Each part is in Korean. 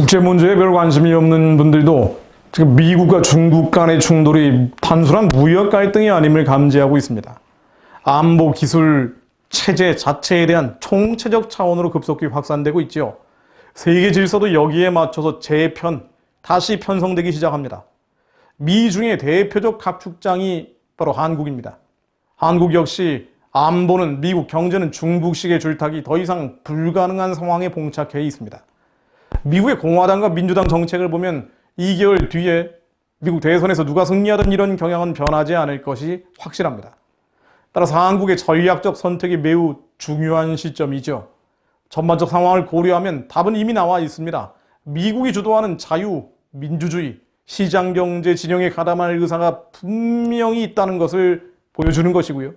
국제 문제에 별 관심이 없는 분들도 지금 미국과 중국 간의 충돌이 단순한 무역 갈등이 아님을 감지하고 있습니다. 안보, 기술, 체제 자체에 대한 총체적 차원으로 급속히 확산되고 있죠. 세계 질서도 여기에 맞춰서 다시 편성되기 시작합니다. 미중의 대표적 각축장이 바로 한국입니다. 한국 역시 안보는 미국, 경제는 중국식의 줄타기 더 이상 불가능한 상황에 봉착해 있습니다. 미국의 공화당과 민주당 정책을 보면 2개월 뒤에 미국 대선에서 누가 승리하든 이런 경향은 변하지 않을 것이 확실합니다. 따라서 한국의 전략적 선택이 매우 중요한 시점이죠. 전반적 상황을 고려하면 답은 이미 나와 있습니다. 미국이 주도하는 자유, 민주주의, 시장경제 진영에 가담할 의사가 분명히 있다는 것을 보여주는 것이고요.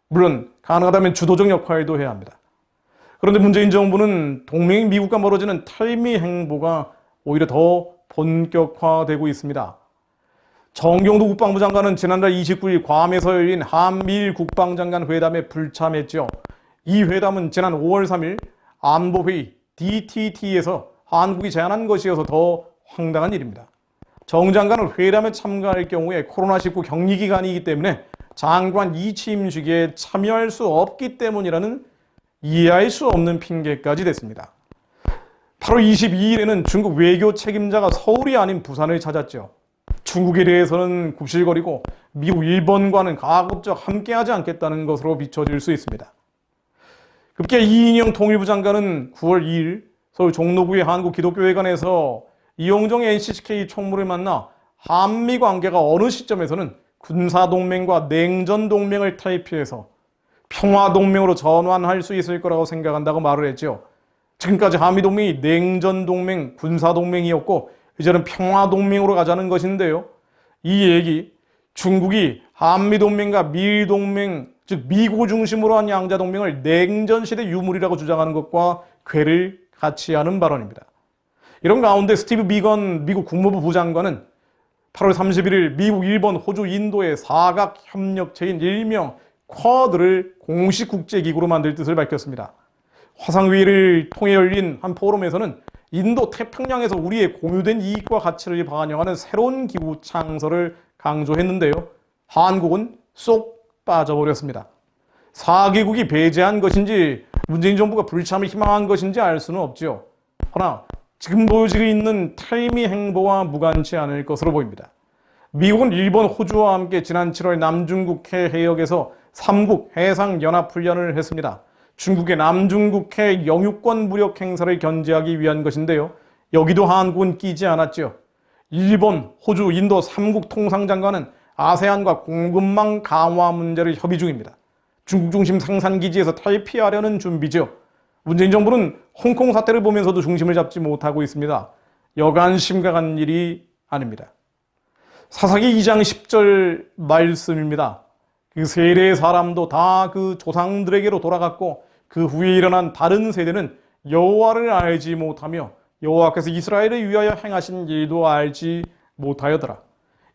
물론 가능하다면 주도적 역할도 해야 합니다. 그런데 문재인 정부는 동맹인 미국과 멀어지는 탈미 행보가 오히려 더 본격화되고 있습니다. 정경도 국방부 장관은 지난달 29일 괌에서 열린 한미일 국방장관 회담에 불참했죠. 이 회담은 지난 5월 3일 안보회의 DTT에서 한국이 제안한 것이어서 더 황당한 일입니다. 정 장관은 회담에 참가할 경우에 코로나19 격리기간이기 때문에 장관 이취임식에 참여할 수 없기 때문이라는 이해할 수 없는 핑계까지 댔습니다. 8월 22일에는 중국 외교 책임자가 서울이 아닌 부산을 찾았죠. 중국에 대해서는 굽실거리고 미국, 일본과는 가급적 함께하지 않겠다는 것으로 비춰질 수 있습니다. 급기야 이인영 통일부 장관은 9월 2일 서울 종로구의 한국기독교회관에서 이용정 NCCK 총무를 만나 한미 관계가 어느 시점에서는 군사동맹과 냉전동맹을 탈피해서 평화동맹으로 전환할 수 있을 거라고 생각한다고 말을 했죠. 지금까지 한미동맹이 냉전동맹, 군사동맹이었고 이제는 평화동맹으로 가자는 것인데요. 이 얘기, 중국이 한미동맹과 미일동맹, 즉 미국을 중심으로 한 양자동맹을 냉전시대 유물이라고 주장하는 것과 궤를 같이 하는 발언입니다. 이런 가운데 스티브 비건 미국 국무부 부장관은 8월 31일 미국, 일본, 호주, 인도의 사각협력체인 일명 쿼드를 공식 국제기구로 만들 뜻을 밝혔습니다. 화상회의를 통해 열린 한 포럼에서는 인도 태평양에서 우리의 공유된 이익과 가치를 반영하는 새로운 기구 창설을 강조했는데요. 한국은 쏙 빠져버렸습니다. 4개국이 배제한 것인지 문재인 정부가 불참을 희망한 것인지 알 수는 없죠. 그러나 지금 보여지고 있는 탈미 행보와 무관치 않을 것으로 보입니다. 미국은 일본, 호주와 함께 지난 7월 남중국해 해역에서 3국 해상연합훈련을 했습니다. 중국의 남중국해 영유권 무력 행사를 견제하기 위한 것인데요. 여기도 한국은 끼지 않았죠. 일본, 호주, 인도 3국 통상장관은 아세안과 공급망 강화 문제를 협의 중입니다. 중국 중심 생산기지에서 탈피하려는 준비죠. 문재인 정부는 홍콩 사태를 보면서도 중심을 잡지 못하고 있습니다. 여간 심각한 일이 아닙니다. 사사기 2장 10절 말씀입니다. 그 세대의 사람도 다 그 조상들에게로 돌아갔고 그 후에 일어난 다른 세대는 여호와를 알지 못하며 여호와께서 이스라엘을 위하여 행하신 일도 알지 못하여더라.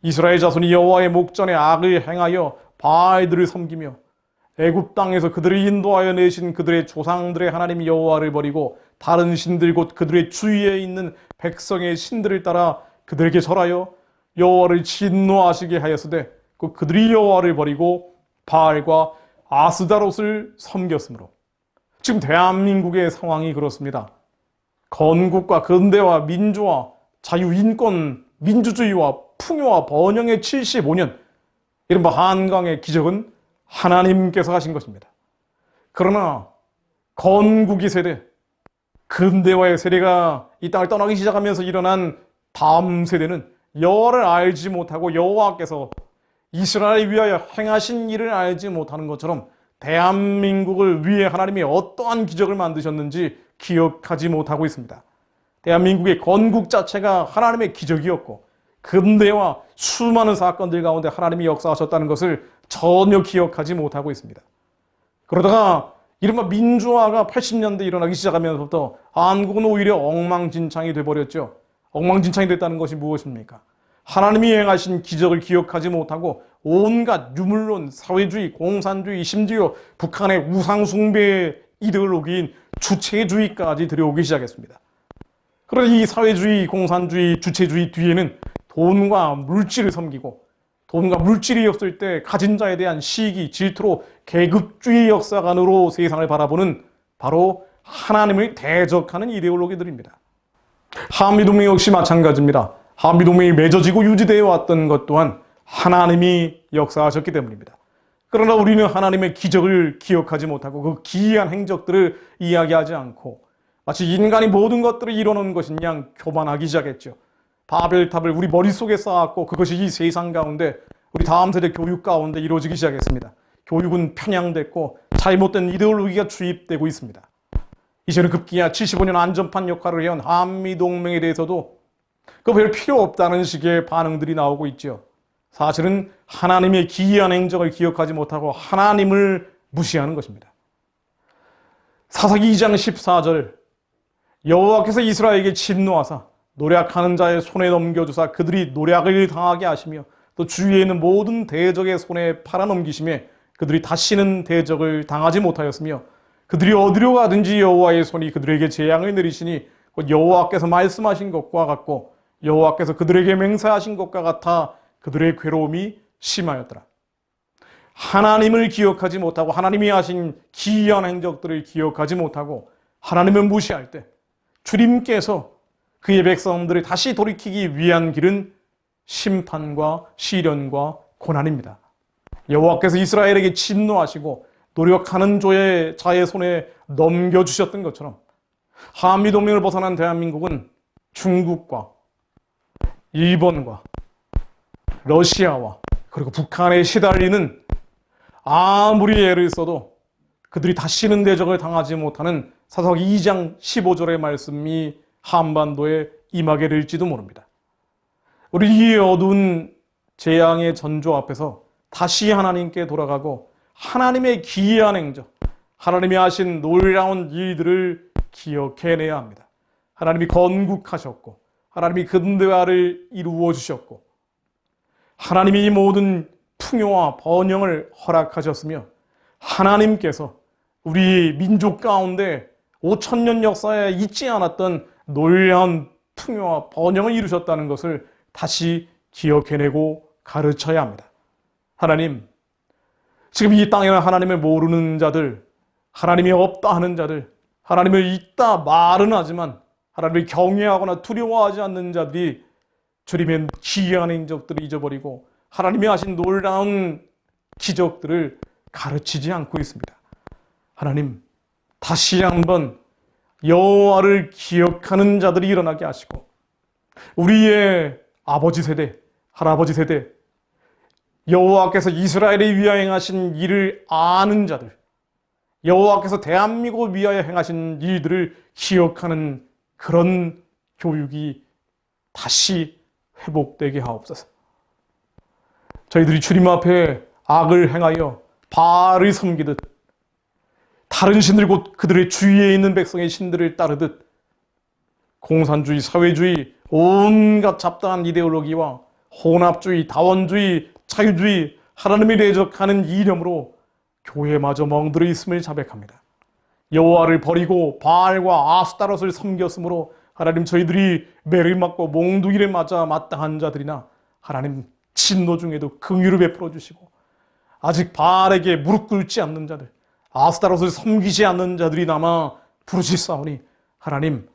이스라엘 자손이 여호와의 목전에 악을 행하여 바알들을 섬기며 애굽 땅에서 그들을 인도하여 내신 그들의 조상들의 하나님 여호와를 버리고 다른 신들 곧 그들의 주위에 있는 백성의 신들을 따라 그들에게 절하여 여호와를 진노하시게 하였으되 그들이 여호와를 버리고 바알과 아스다롯을 섬겼으므로. 지금 대한민국의 상황이 그렇습니다. 건국과 근대화, 민주화, 자유, 인권, 민주주의와 풍요와 번영의 75년, 이른바 한강의 기적은 하나님께서 하신 것입니다. 그러나 건국의 세대, 근대화의 세대가 이 땅을 떠나기 시작하면서 일어난 다음 세대는 여호와를 알지 못하고 여호와께서 이스라엘을 위하여 행하신 일을 알지 못하는 것처럼 대한민국을 위해 하나님이 어떠한 기적을 만드셨는지 기억하지 못하고 있습니다. 대한민국의 건국 자체가 하나님의 기적이었고 근대화 수많은 사건들 가운데 하나님이 역사하셨다는 것을 전혀 기억하지 못하고 있습니다. 그러다가 이른바 민주화가 80년대 일어나기 시작하면서부터 한국은 오히려 엉망진창이 돼버렸죠. 엉망진창이 됐다는 것이 무엇입니까? 하나님이 행하신 기적을 기억하지 못하고 온갖 유물론, 사회주의, 공산주의, 심지어 북한의 우상숭배의 이데올로기인 주체주의까지 들여오기 시작했습니다. 그러나 이 사회주의, 공산주의, 주체주의 뒤에는 돈과 물질을 섬기고 돈과 물질이 없을 때 가진 자에 대한 시기, 질투로 계급주의 역사관으로 세상을 바라보는 바로 하나님을 대적하는 이데올로기들입니다. 한미동맹 역시 마찬가지입니다. 한미동맹이 맺어지고 유지되어 왔던 것 또한 하나님이 역사하셨기 때문입니다. 그러나 우리는 하나님의 기적을 기억하지 못하고 그 기이한 행적들을 이야기하지 않고 마치 인간이 모든 것들을 이뤄놓은 것인 양 교만하기 시작했죠. 바벨탑을 우리 머릿속에 쌓았고 그것이 이 세상 가운데 우리 다음 세대 교육 가운데 이루어지기 시작했습니다. 교육은 편향됐고 잘못된 이데올로기가 주입되고 있습니다. 이제는 급기야 75년 안전판 역할을 해온 한미동맹에 대해서도 그 별 필요 없다는 식의 반응들이 나오고 있죠. 사실은 하나님의 기이한 행적을 기억하지 못하고 하나님을 무시하는 것입니다. 사사기 2장 14절 여호와께서 이스라엘에게 진노하사 노략하는 자의 손에 넘겨주사 그들이 노략을 당하게 하시며 또 주위에 있는 모든 대적의 손에 팔아넘기심에 그들이 다시는 대적을 당하지 못하였으며 그들이 어디로 가든지 여호와의 손이 그들에게 재앙을 내리시니 곧 여호와께서 말씀하신 것과 같고 여호와께서 그들에게 맹세하신 것과 같아 그들의 괴로움이 심하였더라. 하나님을 기억하지 못하고 하나님이 하신 기이한 행적들을 기억하지 못하고 하나님을 무시할 때 주님께서 그의 백성들을 다시 돌이키기 위한 길은 심판과 시련과 고난입니다. 여호와께서 이스라엘에게 진노하시고 노력하는 자의 손에 넘겨주셨던 것처럼 한미동맹을 벗어난 대한민국은 중국과 일본과 러시아와 그리고 북한에 시달리는 아무리 애를 써도 그들이 다시는 대적을 당하지 못하는 사사기 2장 15절의 말씀이 한반도에 임하게 될지도 모릅니다. 우리 이 어두운 재앙의 전조 앞에서 다시 하나님께 돌아가고 하나님의 기이한 행적, 하나님이 하신 놀라운 일들을 기억해내야 합니다. 하나님이 건국하셨고 하나님이 근대화를 이루어 주셨고 하나님이 이 모든 풍요와 번영을 허락하셨으며 하나님께서 우리 민족 가운데 5,000년 역사에 잊지 않았던 놀라운 풍요와 번영을 이루셨다는 것을 다시 기억해내고 가르쳐야 합니다. 하나님, 지금 이 땅에는 하나님을 모르는 자들, 하나님이 없다 하는 자들, 하나님을 있다 말은 하지만 하나님을 경외하거나 두려워하지 않는 자들이 주님의 기이한 행적들을 잊어버리고 하나님이 하신 놀라운 기적들을 가르치지 않고 있습니다. 하나님, 다시 한번 여호와를 기억하는 자들이 일어나게 하시고 우리의 아버지 세대, 할아버지 세대, 여호와께서 이스라엘에 위하여 행하신 일을 아는 자들, 여호와께서 대한민국을 위하여 행하신 일들을 기억하는 그런 교육이 다시 회복되게 하옵소서. 저희들이 주님 앞에 악을 행하여 바알을 섬기듯 다른 신들 곧 그들의 주위에 있는 백성의 신들을 따르듯 공산주의, 사회주의, 온갖 잡다한 이데올로기와 혼합주의, 다원주의, 자유주의, 하나님을 대적하는 이념으로 교회마저 멍들어 있음을 자백합니다. 여호와를 버리고 바알과 아스타롯을 섬겼으므로 하나님 저희들이 매를 맞고 몽둥이를 맞아 마땅한 자들이나 하나님 진노 중에도 긍휼을 베풀어 주시고 아직 바알에게 무릎 꿇지 않는 자들, 아스타롯을 섬기지 않는 자들이 남아 부르짖사오니 하나님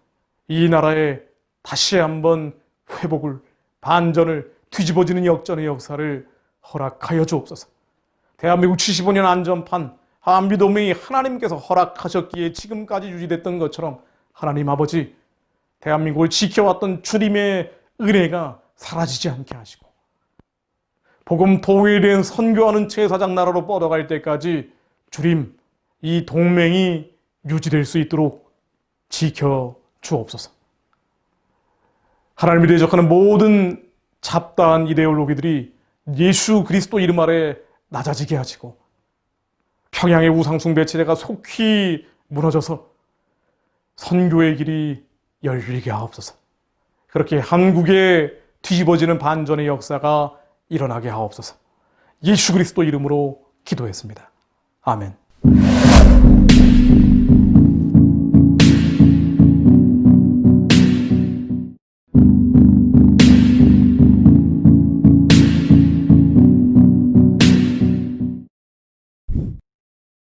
이 나라에 다시 한번 회복을, 반전을, 뒤집어지는 역전의 역사를 허락하여 주옵소서. 대한민국 75년 안전판 한미동맹이 하나님께서 허락하셨기에 지금까지 유지됐던 것처럼 하나님 아버지 대한민국을 지켜왔던 주님의 은혜가 사라지지 않게 하시고 복음 통일된 선교하는 제사장 나라로 뻗어갈 때까지 주님 이 동맹이 유지될 수 있도록 지켜 주옵소서. 하나님을 대적하는 모든 잡다한 이데올로기들이 예수 그리스도 이름 아래 낮아지게 하시고 평양의 우상숭배 체제가 속히 무너져서 선교의 길이 열리게 하옵소서. 그렇게 한국에 뒤집어지는 반전의 역사가 일어나게 하옵소서. 예수 그리스도 이름으로 기도했습니다. 아멘.